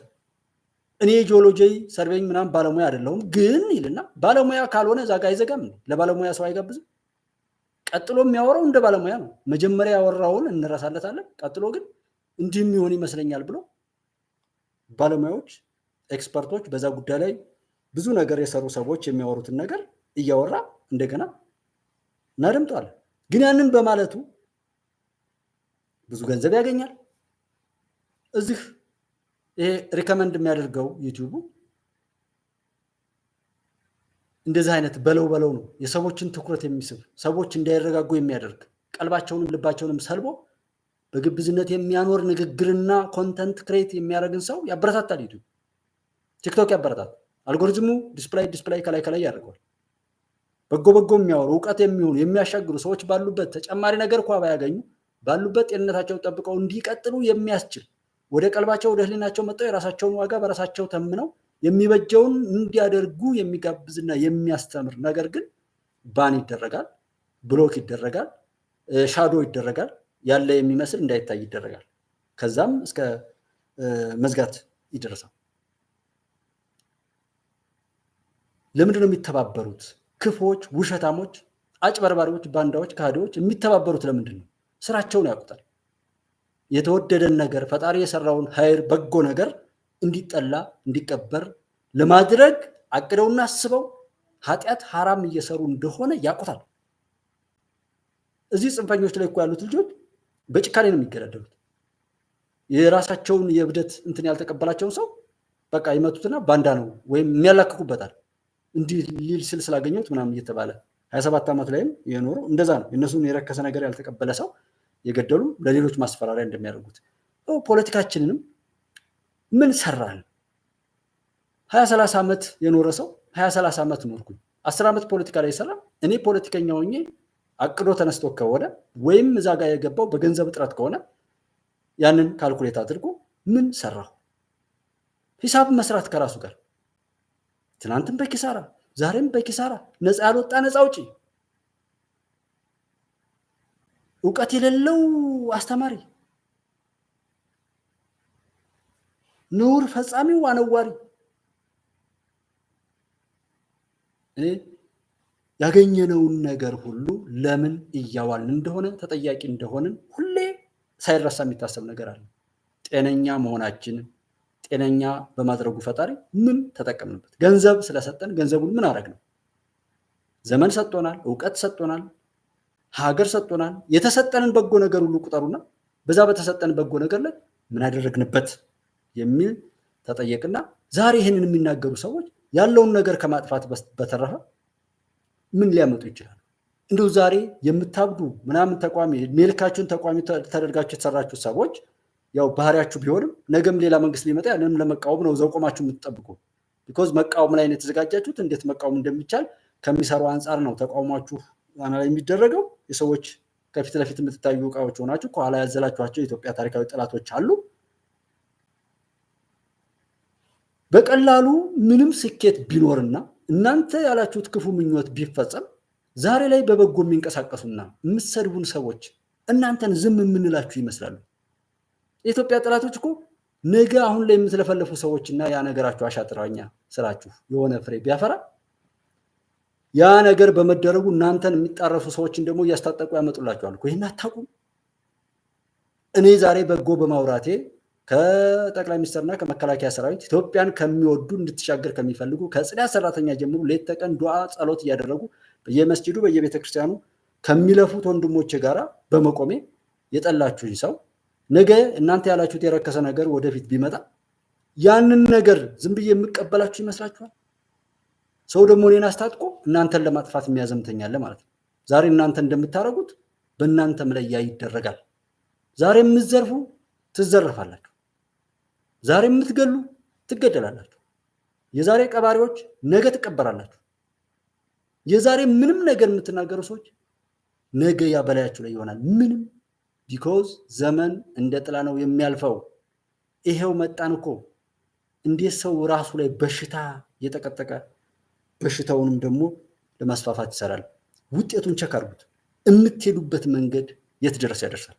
A: እኔ ጂኦሎጂ ሰርቬይንግ ምናምን ባለሙያ አይደለሁም ግን ይልና ባለሙያ ካልሆነ እዛ ጋ አይዘጋም፣ ለባለሙያ ሰው አይጋብዝም። ቀጥሎ የሚያወራው እንደ ባለሙያ ነው። መጀመሪያ ያወራውን እንረሳለታለን። ቀጥሎ ግን እንዲህ የሚሆን ይመስለኛል ብሎ ባለሙያዎች ኤክስፐርቶች በዛ ጉዳይ ላይ ብዙ ነገር የሰሩ ሰዎች የሚያወሩትን ነገር እያወራ እንደገና እናደምጠዋለን። ግን ያንን በማለቱ ብዙ ገንዘብ ያገኛል። እዚህ ይሄ ሪከመንድ የሚያደርገው ዩቲዩቡ እንደዚህ አይነት በለው ነው። የሰዎችን ትኩረት የሚስብ ሰዎች እንዳይረጋጉ የሚያደርግ ቀልባቸውንም ልባቸውንም ሰልቦ በግብዝነት የሚያኖር ንግግርና ኮንተንት ክሬት የሚያደርግን ሰው ያበረታታል። ዩቲዩብ ቲክቶክ ያበረታታል። አልጎሪዝሙ ዲስፕላይ ከላይ ያደርገዋል። በጎ የሚያወሩ እውቀት የሚሆኑ የሚያሻግሩ ሰዎች ባሉበት ተጨማሪ ነገር እንኳ ባያገኙ ባሉበት ጤንነታቸውን ጠብቀው እንዲቀጥሉ የሚያስችል ወደ ቀልባቸው ወደ ህሊናቸው መጥተው የራሳቸውን ዋጋ በራሳቸው ተምነው የሚበጀውን እንዲያደርጉ የሚጋብዝና የሚያስተምር ነገር ግን ባን ይደረጋል፣ ብሎክ ይደረጋል፣ ሻዶ ይደረጋል፣ ያለ የሚመስል እንዳይታይ ይደረጋል። ከዛም እስከ መዝጋት ይደረሳል። ለምንድን ነው የሚተባበሩት? ክፎች፣ ውሸታሞች፣ አጭበርባሪዎች፣ ባንዳዎች፣ ካህዲዎች የሚተባበሩት ለምንድን ነው? ስራቸውን ያውቁታል። የተወደደን ነገር ፈጣሪ የሰራውን ኃይል በጎ ነገር እንዲጠላ እንዲቀበር ለማድረግ አቅደውና አስበው ኃጢአት ሐራም እየሰሩ እንደሆነ ያውቁታል። እዚህ ጽንፈኞች ላይ እኮ ያሉት ልጆች በጭካኔ ነው የሚገዳደሉት። የራሳቸውን የእብደት እንትን ያልተቀበላቸውን ሰው በቃ ይመቱትና ባንዳ ነው ወይም የሚያላክኩበታል እንዲህ ሊል ስል ስላገኘሁት ምናምን እየተባለ 27 ዓመት ላይም የኖረው እንደዛ ነው። የእነሱን የረከሰ ነገር ያልተቀበለ ሰው የገደሉ ለሌሎች ማስፈራሪያ እንደሚያደርጉት ፖለቲካችንንም ምን ሰራን? 20-30 ዓመት የኖረ ሰው 20-30 ዓመት ኖርኩኝ 10 ዓመት ፖለቲካ ላይ ሰራ። እኔ ፖለቲከኛ ሆኜ አቅዶ ተነስቶ ከሆነ ወይም እዛ ጋር የገባው በገንዘብ እጥረት ከሆነ ያንን ካልኩሌት አድርጎ ምን ሰራሁ? ሂሳብ መስራት ከራሱ ጋር ትናንትም በኪሳራ ዛሬም በኪሳራ ነፃ ያልወጣ ነፃ አውጪ፣ እውቀት የሌለው አስተማሪ፣ ነውር ፈጻሚው አነዋሪ። ያገኘነውን ነገር ሁሉ ለምን እያዋልን እንደሆነ ተጠያቂ እንደሆንን ሁሌ ሳይረሳ የሚታሰብ ነገር አለ። ጤነኛ መሆናችን ጤነኛ በማድረጉ ፈጣሪ ምን ተጠቀምንበት? ገንዘብ ስለሰጠን ገንዘቡን ምን አደረግነው? ዘመን ሰጥቶናል፣ እውቀት ሰጥቶናል፣ ሀገር ሰጥቶናል። የተሰጠንን በጎ ነገር ሁሉ ቁጠሩና በዛ በተሰጠን በጎ ነገር ላይ ምን አደረግንበት የሚል ተጠየቅና ዛሬ ይህንን የሚናገሩ ሰዎች ያለውን ነገር ከማጥፋት በተረፈ ምን ሊያመጡ ይችላሉ? እንዲሁ ዛሬ የምታብዱ ምናምን ተቋሚ ሜልካችሁን ተቋሚ ተደርጋችሁ የተሰራችሁ ሰዎች ያው ባህሪያችሁ ቢሆንም ነገም ሌላ መንግስት ሊመጣ ያንንም ለመቃወም ነው እዛው ቆማችሁ የምትጠብቁ። ቢኮዝ መቃወም ላይ ነው የተዘጋጃችሁት። እንዴት መቃወም እንደሚቻል ከሚሰሩ አንጻር ነው ተቃውሟችሁ ላይ የሚደረገው። የሰዎች ከፊት ለፊት የምትታዩ እቃዎች ሆናችሁ ከኋላ ያዘላችኋቸው የኢትዮጵያ ታሪካዊ ጠላቶች አሉ። በቀላሉ ምንም ስኬት ቢኖርና እናንተ ያላችሁት ክፉ ምኞት ቢፈጸም ዛሬ ላይ በበጎ የሚንቀሳቀሱና የምትሰድቡን ሰዎች እናንተን ዝም የምንላችሁ ይመስላሉ። የኢትዮጵያ ጠላቶች እኮ ነገ አሁን ላይ የምትለፈለፉ ሰዎችና ያ ነገራችሁ አሻጥራኛ ስራችሁ የሆነ ፍሬ ቢያፈራ ያ ነገር በመደረጉ እናንተን የሚጣረሱ ሰዎችን ደግሞ እያስታጠቁ ያመጡላችኋል። ይህን አታውቁም? እኔ ዛሬ በጎ በማውራቴ ከጠቅላይ ሚኒስትርና ከመከላከያ ሰራዊት ኢትዮጵያን ከሚወዱ እንድትሻገር ከሚፈልጉ ከጽዳት ሰራተኛ ጀምሮ ሌት ተቀን ዱዓ ጸሎት እያደረጉ በየመስጂዱ በየቤተክርስቲያኑ ከሚለፉት ወንድሞቼ ጋራ በመቆሜ የጠላችሁኝ ሰው ነገ እናንተ ያላችሁት የረከሰ ነገር ወደፊት ቢመጣ ያንን ነገር ዝም ብዬ የምቀበላችሁ ይመስላችኋል? ሰው ደግሞ እኔን አስታጥቆ እናንተን ለማጥፋት የሚያዘምተኛለ ማለት ነው። ዛሬ እናንተ እንደምታደርጉት በእናንተም ላይ ያ ይደረጋል። ዛሬ የምትዘርፉ ትዘረፋላችሁ። ዛሬ የምትገሉ ትገደላላችሁ። የዛሬ ቀባሪዎች ነገ ትቀበራላችሁ። የዛሬ ምንም ነገር የምትናገሩ ሰዎች ነገ ያ በላያችሁ ላይ ይሆናል። ምንም ቢኮዝ ዘመን እንደ ጥላ ነው የሚያልፈው። ይሄው መጣን እኮ። እንዴት ሰው ራሱ ላይ በሽታ እየጠቀጠቀ በሽታውንም ደግሞ ለማስፋፋት ይሰራል? ውጤቱን ቸክ አድርጉት። የምትሄዱበት መንገድ የት ድረስ ያደርሳል?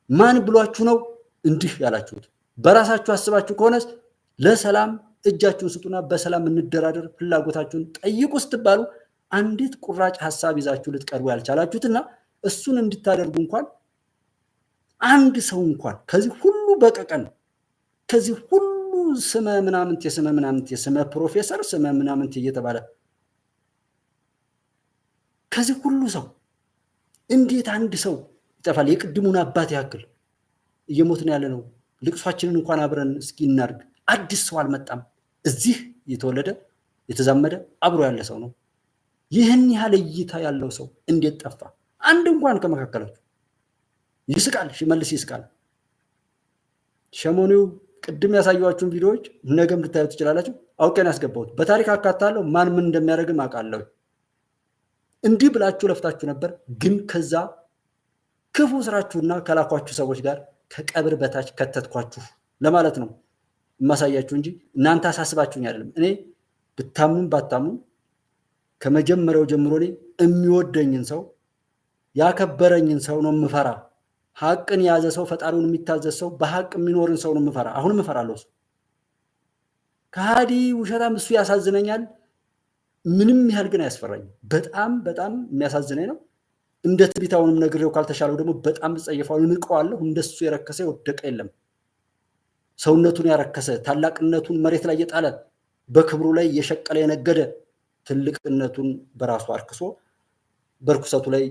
A: ማን ብሏችሁ ነው እንዲህ ያላችሁት? በራሳችሁ አስባችሁ ከሆነስ ለሰላም እጃችሁን ስጡና በሰላም እንደራደር፣ ፍላጎታችሁን ጠይቁ ስትባሉ አንዲት ቁራጭ ሀሳብ ይዛችሁ ልትቀርቡ ያልቻላችሁትና እሱን እንድታደርጉ እንኳን አንድ ሰው እንኳን ከዚህ ሁሉ በቀቀን ከዚህ ሁሉ ስመ ምናምንት የስመ ፕሮፌሰር ስመ ምናምንት እየተባለ ከዚህ ሁሉ ሰው እንዴት አንድ ሰው ይጠፋል? የቅድሙን አባት ያክል እየሞትን ያለ ነው። ልቅሷችንን እንኳን አብረን እስኪ እናድርግ። አዲስ ሰው አልመጣም። እዚህ የተወለደ የተዛመደ አብሮ ያለ ሰው ነው። ይህን ያህል እይታ ያለው ሰው እንዴት ጠፋ? አንድ እንኳን ከመካከላችሁ ይስቃል። ሽመልስ ይስቃል። ሸሞኒው ቅድም ያሳየኋችሁን ቪዲዮዎች ነገም ልታዩ ትችላላችሁ። አውቄን ያስገባሁት በታሪክ አካታለሁ። ማን ምን እንደሚያደርግም አውቃለሁ። እንዲህ ብላችሁ ለፍታችሁ ነበር፣ ግን ከዛ ክፉ ስራችሁና ከላኳችሁ ሰዎች ጋር ከቀብር በታች ከተትኳችሁ ለማለት ነው የማሳያችሁ እንጂ እናንተ አሳስባችሁኝ አይደለም። እኔ ብታምኑም ባታምኑም ከመጀመሪያው ጀምሮ እኔ የሚወደኝን ሰው ያከበረኝን ሰው ነው የምፈራ። ሀቅን የያዘ ሰው፣ ፈጣሪውን የሚታዘዝ ሰው፣ በሀቅ የሚኖርን ሰው ነው የምፈራ። አሁንም እፈራለሁ። እሱ ከሃዲ ውሸታም እሱ ያሳዝነኛል። ምንም ያህል ግን አያስፈራኝም። በጣም በጣም የሚያሳዝነኝ ነው። እንደ ትቢታውንም ነግሬው ካልተሻለው ደግሞ በጣም ጸየፋው ንቀዋለሁ። እንደሱ የረከሰ የወደቀ የለም። ሰውነቱን ያረከሰ ታላቅነቱን መሬት ላይ የጣለ በክብሩ ላይ የሸቀለ የነገደ ትልቅነቱን በራሱ አርክሶ በርኩሰቱ ላይ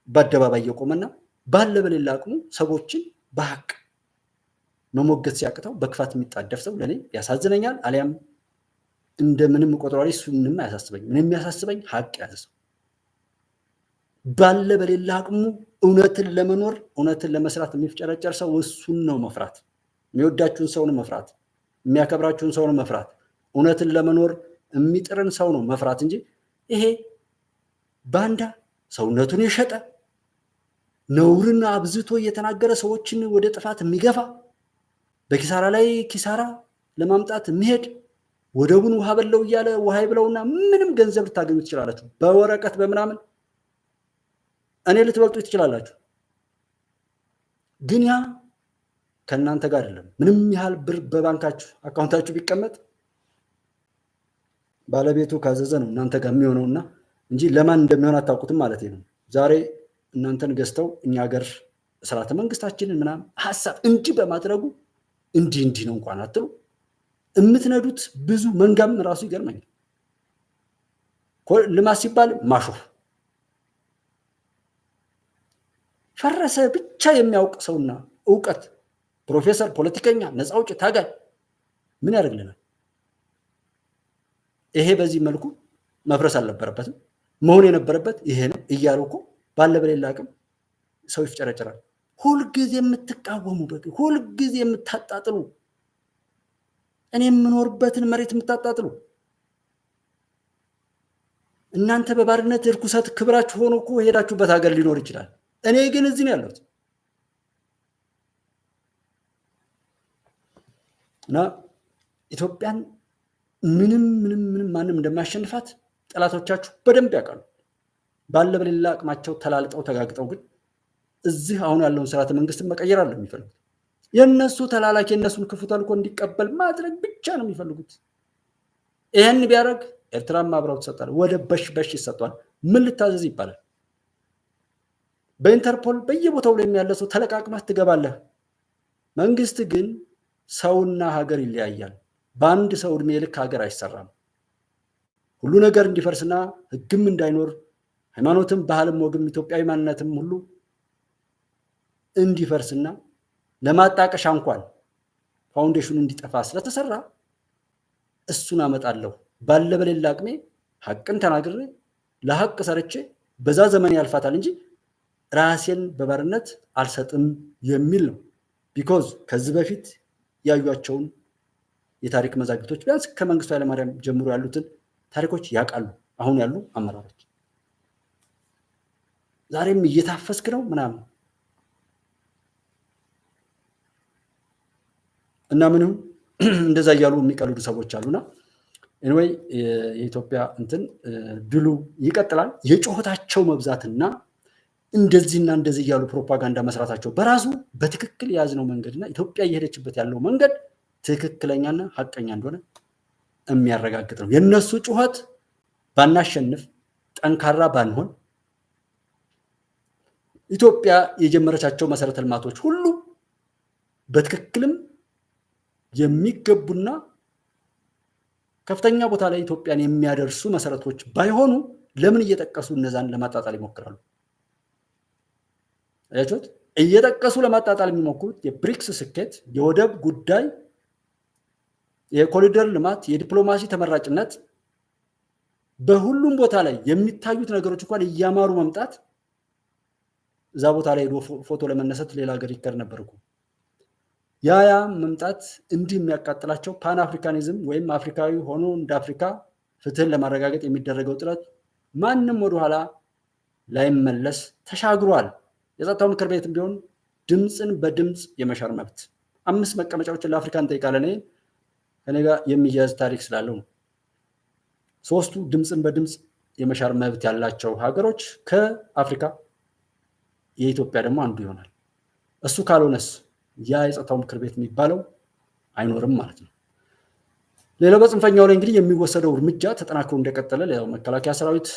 A: በአደባባይ የቆመና ባለ በሌላ አቅሙ ሰዎችን በሀቅ መሞገት ሲያቅተው በክፋት የሚጣደፍ ሰው ለእኔ ያሳዝነኛል። አሊያም እንደምንም ቆጥሯሪ እሱንም አያሳስበኝ። ምን የሚያሳስበኝ ሀቅ ያዘ ሰው ባለ በሌላ አቅሙ እውነትን ለመኖር እውነትን ለመስራት የሚፍጨረጨር ሰው እሱን ነው መፍራት። የሚወዳችሁን ሰው ነው መፍራት። የሚያከብራችሁን ሰው ነው መፍራት። እውነትን ለመኖር የሚጥርን ሰው ነው መፍራት እንጂ ይሄ ባንዳ ሰውነቱን የሸጠ ነውርን አብዝቶ እየተናገረ ሰዎችን ወደ ጥፋት የሚገፋ በኪሳራ ላይ ኪሳራ ለማምጣት የሚሄድ ወደቡን ውሃ በለው እያለ ውሃ ይብለውና ምንም ገንዘብ ልታገኙ ትችላላችሁ። በወረቀት በምናምን እኔ ልትበልጡ ትችላላችሁ። ግን ያ ከእናንተ ጋር አይደለም። ምንም ያህል ብር በባንካችሁ አካውንታችሁ ቢቀመጥ ባለቤቱ ካዘዘ ነው እናንተ ጋር የሚሆነውና እንጂ ለማን እንደሚሆን አታውቁትም ማለት ነው። ዛሬ እናንተን ገዝተው እኛ ሀገር ስርዓተ መንግስታችንን ምናምን ሀሳብ እንዲህ በማድረጉ እንዲህ ነው እንኳን አትሉ። የምትነዱት ብዙ መንጋም ራሱ ይገርመኛል። ልማት ሲባል ማሾፍ ፈረሰ ብቻ የሚያውቅ ሰውና እውቀት ፕሮፌሰር፣ ፖለቲከኛ፣ ነፃ አውጪ፣ ታጋይ ምን ያደርግልናል? ይሄ በዚህ መልኩ መፍረስ አልነበረበትም። መሆን የነበረበት ይሄ ነው እያሉ እኮ ባለ በሌላ አቅም ሰው ይፍጨረጨራል። ሁልጊዜ የምትቃወሙ ሁልጊዜ የምታጣጥሉ እኔ የምኖርበትን መሬት የምታጣጥሉ እናንተ በባርነት እርኩሰት ክብራችሁ ሆኖ እኮ ሄዳችሁበት ሀገር ሊኖር ይችላል። እኔ ግን እዚህ ነው ያለሁት እና ኢትዮጵያን ምንም ማንም እንደማያሸንፋት ጠላቶቻችሁ በደንብ ያውቃሉ። ባለ በሌላ አቅማቸው ተላልጠው ተጋግጠው ግን እዚህ አሁን ያለውን ስርዓተ መንግስትን መቀየር አለ የሚፈልጉት። የነሱ ተላላኪ የነሱን ክፉ ተልኮ እንዲቀበል ማድረግ ብቻ ነው የሚፈልጉት። ይሄን ቢያደርግ ኤርትራም አብረው ተሰጣለ ወደ በሽ ይሰጣል። ምን ልታዘዝ ይባላል። በኢንተርፖል በየቦታው ላይ ያለ ሰው ተለቃቅመህ ትገባለህ። መንግስት ግን ሰውና ሀገር ይለያያል። በአንድ ሰው እድሜ ልክ ሀገር አይሰራም። ሁሉ ነገር እንዲፈርስና ህግም እንዳይኖር ሃይማኖትም ባህልም ወግም ኢትዮጵያዊ ማንነትም ሁሉ እንዲፈርስና ለማጣቀሻ እንኳን ፋውንዴሽኑ እንዲጠፋ ስለተሰራ እሱን አመጣለሁ ባለ በሌላ አቅሜ ሐቅን ተናግሬ ለሐቅ ሰርቼ በዛ ዘመን ያልፋታል እንጂ ራሴን በባርነት አልሰጥም የሚል ነው። ቢኮዝ ከዚህ በፊት ያዩአቸውን የታሪክ መዛግብቶች ቢያንስ ከመንግስቱ ኃይለማርያም ጀምሮ ያሉትን ታሪኮች ያውቃሉ። አሁን ያሉ አመራሮች ዛሬም እየታፈስክ ነው ምናምን እና ምንም እንደዛ እያሉ የሚቀልዱ ሰዎች አሉና ኤኒዌይ የኢትዮጵያ እንትን ድሉ ይቀጥላል። የጩኸታቸው መብዛትና እንደዚህና እንደዚህ እያሉ ፕሮፓጋንዳ መስራታቸው በራሱ በትክክል የያዝነው መንገድና ኢትዮጵያ እየሄደችበት ያለው መንገድ ትክክለኛና ሐቀኛ እንደሆነ የሚያረጋግጥ ነው። የነሱ ጩኸት ባናሸንፍ ጠንካራ ባንሆን ኢትዮጵያ የጀመረቻቸው መሰረተ ልማቶች ሁሉ በትክክልም የሚገቡና ከፍተኛ ቦታ ላይ ኢትዮጵያን የሚያደርሱ መሰረቶች ባይሆኑ ለምን እየጠቀሱ እነዛን ለማጣጣል ይሞክራሉ? አያችሁት? እየጠቀሱ ለማጣጣል የሚሞክሩት የብሪክስ ስኬት፣ የወደብ ጉዳይ፣ የኮሪደር ልማት፣ የዲፕሎማሲ ተመራጭነት፣ በሁሉም ቦታ ላይ የሚታዩት ነገሮች እንኳን እያማሩ መምጣት እዛ ቦታ ላይ ፎቶ ለመነሳት ሌላ ሀገር ይከር ነበር እኮ። ያ መምጣት እንዲህ የሚያቃጥላቸው ፓን አፍሪካኒዝም ወይም አፍሪካዊ ሆኖ እንደ አፍሪካ ፍትህን ለማረጋገጥ የሚደረገው ጥረት ማንም ወደኋላ ላይመለስ ተሻግሯል። የጸጥታው ምክር ቤትም ቢሆን ድምፅን በድምፅ የመሻር መብት 5 መቀመጫዎችን ለአፍሪካ እንጠይቃለን። ከኔ ጋር የሚያዝ ታሪክ ስላለው ነው። 3ቱ ድምፅን በድምፅ የመሻር መብት ያላቸው ሀገሮች ከአፍሪካ የኢትዮጵያ ደግሞ አንዱ ይሆናል። እሱ ካልሆነስ ያ የጸጥታው ምክር ቤት የሚባለው አይኖርም ማለት ነው። ሌላው በጽንፈኛው ላይ እንግዲህ የሚወሰደው እርምጃ ተጠናክሮ እንደቀጠለ ያው መከላከያ ሰራዊት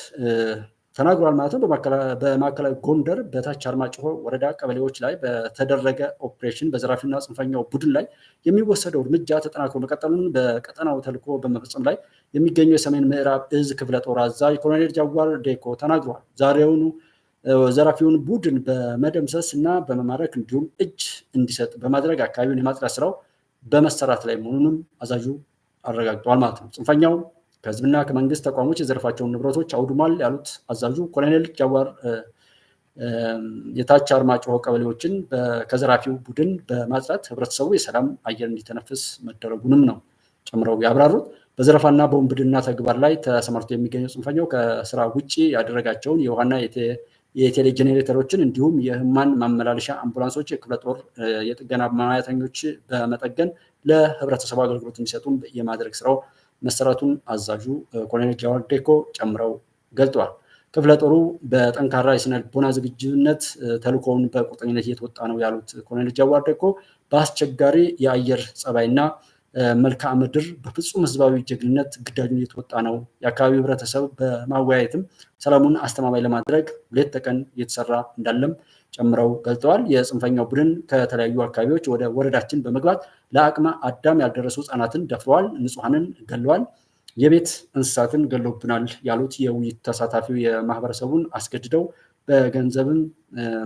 A: ተናግሯል ማለት ነው። በማዕከላዊ ጎንደር በታች አርማጭሆ ወረዳ ቀበሌዎች ላይ በተደረገ ኦፕሬሽን በዘራፊና ጽንፈኛው ቡድን ላይ የሚወሰደው እርምጃ ተጠናክሮ መቀጠሉን በቀጠናው ተልዕኮ በመፈጸም ላይ የሚገኘው የሰሜን ምዕራብ እዝ ክፍለ ጦር አዛዥ ኮሎኔል ጃዋር ዴኮ ተናግሯል። ዛሬውኑ ዘራፊውን ቡድን በመደምሰስ እና በመማረክ እንዲሁም እጅ እንዲሰጥ በማድረግ አካባቢውን የማጽዳት ስራው በመሰራት ላይ መሆኑንም አዛዡ አረጋግጠዋል ማለት ነው። ጽንፈኛው ከህዝብና ከመንግስት ተቋሞች የዘረፋቸውን ንብረቶች አውድሟል ያሉት አዛዡ ኮሎኔል ጃዋር የታች አርማጭሆ ቀበሌዎችን ከዘራፊው ቡድን በማጽዳት ህብረተሰቡ የሰላም አየር እንዲተነፍስ መደረጉንም ነው ጨምረው ያብራሩት። በዘረፋና በወንብድና ተግባር ላይ ተሰማርቶ የሚገኘው ጽንፈኛው ከስራ ውጭ ያደረጋቸውን የውሃና የቴሌ ጄኔሬተሮችን እንዲሁም የህሙማን ማመላለሻ አምቡላንሶች የክፍለ ጦር የጥገና ሙያተኞች በመጠገን ለህብረተሰቡ አገልግሎት እንዲሰጡም የማድረግ ስራው መሰራቱን አዛዡ ኮሎኔል ጃዋር ዴኮ ጨምረው ገልጠዋል። ክፍለ ጦሩ በጠንካራ የስነ ልቦና ዝግጁነት ተልዕኮውን በቁርጠኝነት እየተወጣ ነው ያሉት ኮሎኔል ጃዋር ዴኮ በአስቸጋሪ የአየር ጸባይና መልክዓ ምድር በፍጹም ህዝባዊ ጀግንነት ግዳጁን እየተወጣ ነው። የአካባቢው ህብረተሰብ በማወያየትም ሰላሙን አስተማማኝ ለማድረግ ሌት ተቀን እየተሰራ እንዳለም ጨምረው ገልጠዋል። የጽንፈኛው ቡድን ከተለያዩ አካባቢዎች ወደ ወረዳችን በመግባት ለአቅመ አዳም ያልደረሱ ህጻናትን ደፍረዋል፣ ንጹሐንን ገለዋል፣ የቤት እንስሳትን ገለውብናል ያሉት የውይይት ተሳታፊው የማህበረሰቡን አስገድደው በገንዘብም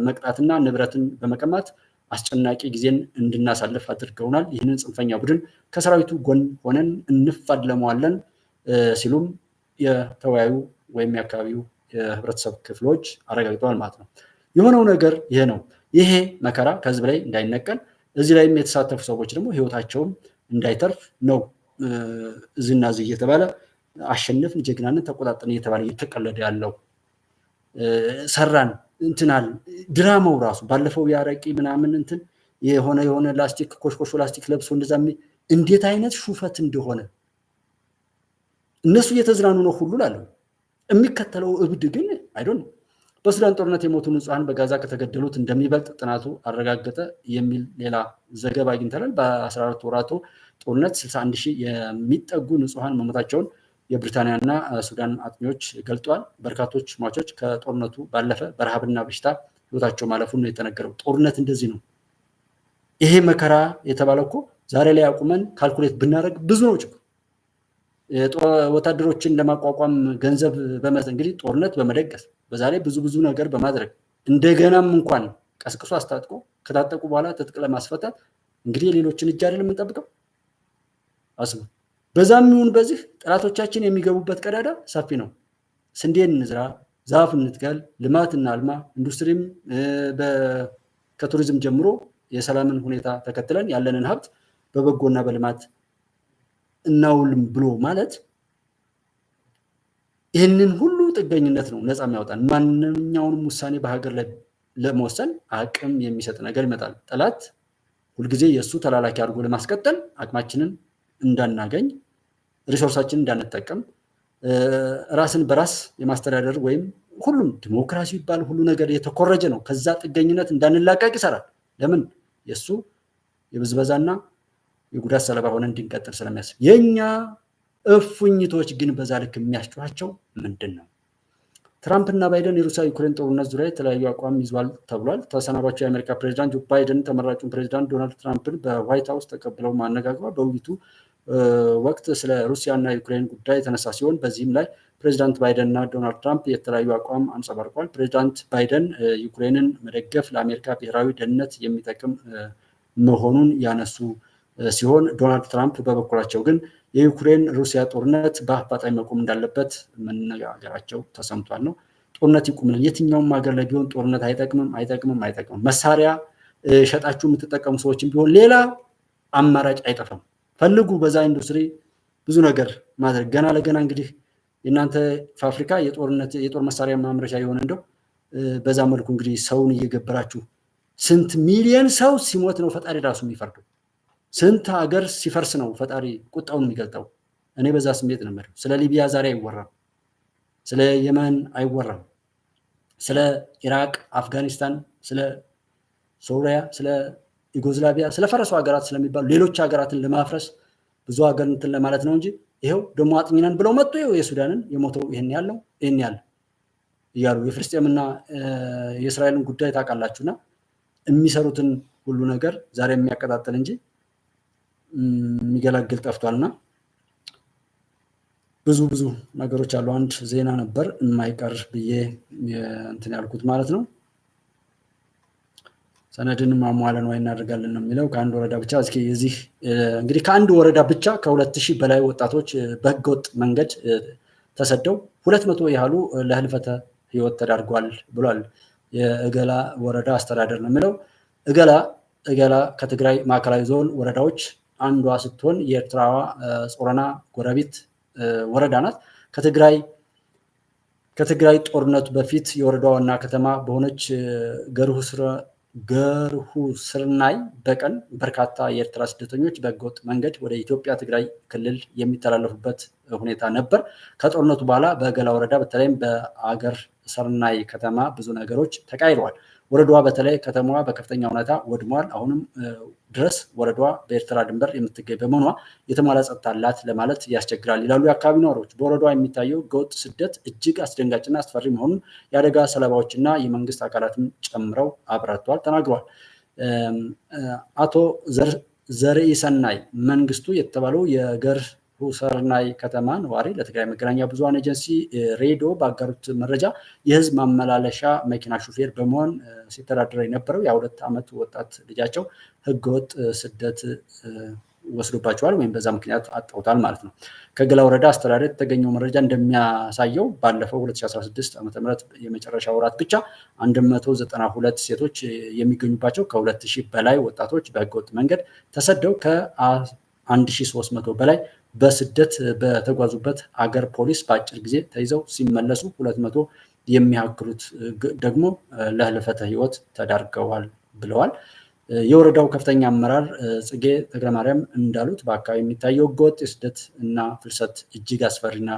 A: መቅጣትና ንብረትን በመቀማት አስጨናቂ ጊዜን እንድናሳልፍ አድርገውናል። ይህንን ጽንፈኛ ቡድን ከሰራዊቱ ጎን ሆነን እንፋለመዋለን ሲሉም የተወያዩ ወይም የአካባቢው የህብረተሰብ ክፍሎች አረጋግጠዋል ማለት ነው። የሆነው ነገር ይሄ ነው። ይሄ መከራ ከህዝብ ላይ እንዳይነቀል እዚህ ላይም የተሳተፉ ሰዎች ደግሞ ህይወታቸውም እንዳይተርፍ ነው እዚህና እዚህ እየተባለ አሸነፍን፣ ጀግናንን፣ ተቆጣጠርን እየተባለ እየተቀለደ ያለው ሰራን እንትናል ድራማው ራሱ ባለፈው ያረቂ ምናምን እንትን የሆነ ላስቲክ ኮሽኮሾ ላስቲክ ለብሶ እንደዛ እንዴት አይነት ሹፈት እንደሆነ እነሱ እየተዝናኑ ነው ሁሉ ላለው የሚከተለው እብድ ግን አይዶን በሱዳን ጦርነት የሞቱ ንጹሃን በጋዛ ከተገደሉት እንደሚበልጥ ጥናቱ አረጋገጠ የሚል ሌላ ዘገባ አግኝተናል። በ14 ወራቱ ጦርነት 61 ሺህ የሚጠጉ ንጹሃን መሞታቸውን የብሪታንያና ሱዳን አጥኚዎች ገልጠዋል። በርካቶች ሟቾች ከጦርነቱ ባለፈ በረሃብና በሽታ ህይወታቸው ማለፉን ነው የተነገረው። ጦርነት እንደዚህ ነው። ይሄ መከራ የተባለው እኮ ዛሬ ላይ አቁመን ካልኩሌት ብናደርግ ብዙ ነው ችግሩ። ወታደሮችን ለማቋቋም ገንዘብ እንግዲህ ጦርነት በመደገስ በዛ ላይ ብዙ ነገር በማድረግ እንደገናም እንኳን ቀስቅሶ አስታጥቆ ከታጠቁ በኋላ ትጥቅ ለማስፈታት እንግዲህ የሌሎችን እጅ አይደለም የምንጠብቀው። አስቡ። በዛም ይሁን በዚህ ጠላቶቻችን የሚገቡበት ቀዳዳ ሰፊ ነው። ስንዴን እንዝራ፣ ዛፍ እንትከል፣ ልማት እናልማ፣ ኢንዱስትሪም ከቱሪዝም ጀምሮ የሰላምን ሁኔታ ተከትለን ያለንን ሀብት በበጎና በልማት እናውልም ብሎ ማለት ይህንን ሁሉ ጥገኝነት ነው ነፃ የሚያወጣን። ማንኛውንም ውሳኔ በሀገር ላይ ለመወሰን አቅም የሚሰጥ ነገር ይመጣል። ጠላት ሁልጊዜ የእሱ ተላላኪ አድርጎ ለማስቀጠል አቅማችንን እንዳናገኝ፣ ሪሶርሳችንን እንዳንጠቀም፣ ራስን በራስ የማስተዳደር ወይም ሁሉም ዲሞክራሲ ይባል ሁሉ ነገር የተኮረጀ ነው። ከዛ ጥገኝነት እንዳንላቀቅ ይሰራል። ለምን? የእሱ የብዝበዛና የጉዳት ሰለባ ሆነ እንድንቀጥል ስለሚያስብ። የኛ እፉኝቶች ግን በዛ ልክ የሚያስጨዋቸው ምንድን ነው? ትራምፕ እና ባይደን የሩሲያ ዩክሬን ጦርነት ዙሪያ የተለያዩ አቋም ይዟል ተብሏል። ተሰናባቸው የአሜሪካ ፕሬዚዳንት ጆ ባይደን ተመራጩን ፕሬዚዳንት ዶናልድ ትራምፕን በዋይት ሀውስ ተቀብለው ማነጋግሯል። በውይይቱ ወቅት ስለ ሩሲያና ዩክሬን ጉዳይ የተነሳ ሲሆን በዚህም ላይ ፕሬዚዳንት ባይደን እና ዶናልድ ትራምፕ የተለያዩ አቋም አንጸባርቋል። ፕሬዚዳንት ባይደን ዩክሬንን መደገፍ ለአሜሪካ ብሔራዊ ደህንነት የሚጠቅም መሆኑን ያነሱ ሲሆን ዶናልድ ትራምፕ በበኩላቸው ግን የዩክሬን ሩሲያ ጦርነት በአፋጣኝ መቆም እንዳለበት መነጋገራቸው ተሰምቷል። ነው ጦርነት ይቁምልን። የትኛውም ሀገር ላይ ቢሆን ጦርነት አይጠቅምም። መሳሪያ ሸጣችሁ የምትጠቀሙ ሰዎችም ቢሆን ሌላ አማራጭ አይጠፋም። ፈልጉ በዛ ኢንዱስትሪ ብዙ ነገር ማድረግ። ገና ለገና እንግዲህ የእናንተ ፋብሪካ የጦር መሳሪያ ማምረቻ የሆነ እንደው በዛ መልኩ እንግዲህ ሰውን እየገበራችሁ ስንት ሚሊዮን ሰው ሲሞት ነው ፈጣሪ ራሱ የሚፈርደው? ስንት ሀገር ሲፈርስ ነው ፈጣሪ ቁጣውን የሚገልጠው? እኔ በዛ ስሜት ነው የምለው። ስለ ሊቢያ ዛሬ አይወራም፣ ስለ የመን አይወራም፣ ስለ ኢራቅ፣ አፍጋኒስታን፣ ስለ ሶሪያ፣ ስለ ዩጎዝላቪያ፣ ስለ ፈረሱ ሀገራት ስለሚባሉ ሌሎች ሀገራትን ለማፍረስ ብዙ ሀገር እንትን ለማለት ነው እንጂ ይሄው ደግሞ አጥኚነን ብለው መጡ። ይሄው የሱዳንን የሞተው ይሄን ያለው ይሄን ያለ እያሉ የፍልስጤምና የእስራኤልን ጉዳይ ታውቃላችሁና የሚሰሩትን ሁሉ ነገር ዛሬ የሚያቀጣጥል እንጂ የሚገላግል ጠፍቷልና ብዙ ነገሮች አሉ። አንድ ዜና ነበር የማይቀር ብዬ እንትን ያልኩት ማለት ነው። ሰነድን ማሟለን ወይ እናደርጋለን ነው የሚለው። ከአንድ ወረዳ ብቻ እንግዲህ ከአንድ ወረዳ ብቻ ከ2000 በላይ ወጣቶች በህገወጥ መንገድ ተሰደው 200 ያህሉ ለህልፈተ ህይወት ተዳርጓል ብሏል የእገላ ወረዳ አስተዳደር ነው የሚለው። እገላ ከትግራይ ማዕከላዊ ዞን ወረዳዎች አንዷ ስትሆን የኤርትራዋ ጾረና ጎረቤት ወረዳ ናት። ከትግራይ ጦርነቱ በፊት የወረዳዋ ዋና ከተማ በሆነች ገርሁ ስርናይ በቀን በርካታ የኤርትራ ስደተኞች በህገወጥ መንገድ ወደ ኢትዮጵያ ትግራይ ክልል የሚተላለፉበት ሁኔታ ነበር። ከጦርነቱ በኋላ በእገላ ወረዳ በተለይም በአገር ስርናይ ከተማ ብዙ ነገሮች ተቃይረዋል። ወረዳዋ በተለይ ከተማዋ በከፍተኛ ሁኔታ ወድሟል። አሁንም ድረስ ወረዳዋ በኤርትራ ድንበር የምትገኝ በመሆኗ የተሟላ ጸጥታ አላት ለማለት ያስቸግራል ይላሉ የአካባቢ ነዋሪዎች። በወረዳዋ የሚታየው ህገወጥ ስደት እጅግ አስደንጋጭና አስፈሪ መሆኑን የአደጋ ሰለባዎችና የመንግስት አካላትን ጨምረው አብራርተዋል ተናግረዋል። አቶ ዘርኢሰናይ መንግስቱ የተባለው የገርሁ ስርናይ ከተማ ነዋሪ ለትግራይ መገናኛ ብዙሃን ኤጀንሲ ሬዲዮ ባጋሩት መረጃ የህዝብ ማመላለሻ መኪና ሹፌር በመሆን ሲተዳደር የነበረው የ2 ዓመት ወጣት ልጃቸው ህገወጥ ስደት ወስዶባቸዋል ወይም በዛ ምክንያት አጣውታል ማለት ነው። ከእገላ ወረዳ አስተዳደር የተገኘው መረጃ እንደሚያሳየው ባለፈው 2016 ዓ.ም የመጨረሻ ወራት ብቻ 192 ሴቶች የሚገኙባቸው ከ2000 በላይ ወጣቶች በህገወጥ መንገድ ተሰደው ከ1300 በላይ በስደት በተጓዙበት አገር ፖሊስ በአጭር ጊዜ ተይዘው ሲመለሱ 200 የሚያክሉት ደግሞ ለህልፈተ ህይወት ተዳርገዋል ብለዋል። የወረዳው ከፍተኛ አመራር ጽጌ ተክለማርያም እንዳሉት በአካባቢ የሚታየው ህገወጥ የስደት እና ፍልሰት እጅግ አስፈሪና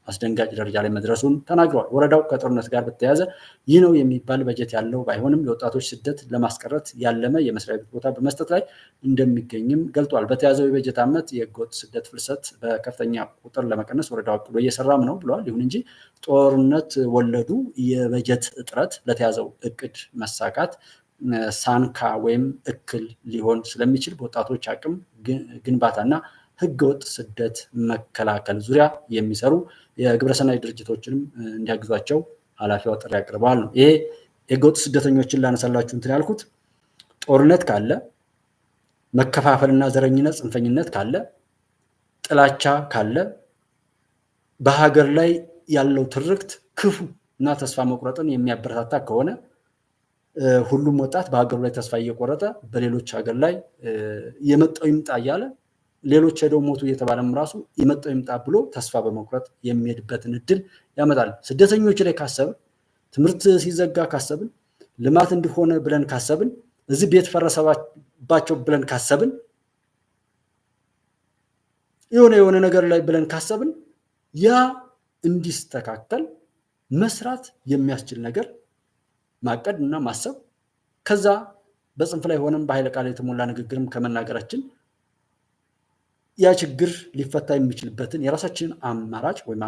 A: አስደንጋጭ ደረጃ ላይ መድረሱን ተናግረዋል። ወረዳው ከጦርነት ጋር በተያያዘ ይህ ነው የሚባል በጀት ያለው ባይሆንም የወጣቶች ስደት ለማስቀረት ያለመ የመስሪያ ቤት ቦታ በመስጠት ላይ እንደሚገኝም ገልጧል። በተያዘው የበጀት ዓመት የህገወጥ ስደት ፍልሰት በከፍተኛ ቁጥር ለመቀነስ ወረዳው አቅዶ እየሰራም ነው ብለዋል። ይሁን እንጂ ጦርነት ወለዱ የበጀት እጥረት ለተያዘው እቅድ መሳካት ሳንካ ወይም እክል ሊሆን ስለሚችል በወጣቶች አቅም ግንባታና ህገወጥ ስደት መከላከል ዙሪያ የሚሰሩ የግብረሰናይ ድርጅቶችንም እንዲያግዟቸው ኃላፊዋ ጥሪ አቅርበዋል ነው። ይሄ የህገወጥ ስደተኞችን ላነሳላችሁ እንትን ያልኩት ጦርነት ካለ፣ መከፋፈልና ዘረኝነት፣ ጽንፈኝነት ካለ፣ ጥላቻ ካለ፣ በሀገር ላይ ያለው ትርክት ክፉ እና ተስፋ መቁረጥን የሚያበረታታ ከሆነ ሁሉም ወጣት በሀገሩ ላይ ተስፋ እየቆረጠ በሌሎች ሀገር ላይ የመጣው ይምጣ እያለ ሌሎች ሄደው ሞቱ እየተባለም ራሱ የመጣው ይምጣ ብሎ ተስፋ በመቁረጥ የሚሄድበትን እድል ያመጣል። ስደተኞች ላይ ካሰብን፣ ትምህርት ሲዘጋ ካሰብን፣ ልማት እንዲሆነ ብለን ካሰብን፣ እዚህ ቤት ፈረሰባቸው ብለን ካሰብን፣ የሆነ ነገር ላይ ብለን ካሰብን ያ እንዲስተካከል መስራት የሚያስችል ነገር ማቀድ እና ማሰብ ከዛ በጽንፍ ላይ ሆነም በኃይለ ቃል የተሞላ ንግግርም ከመናገራችን ያ ችግር ሊፈታ የሚችልበትን የራሳችንን አማራጭ ወይም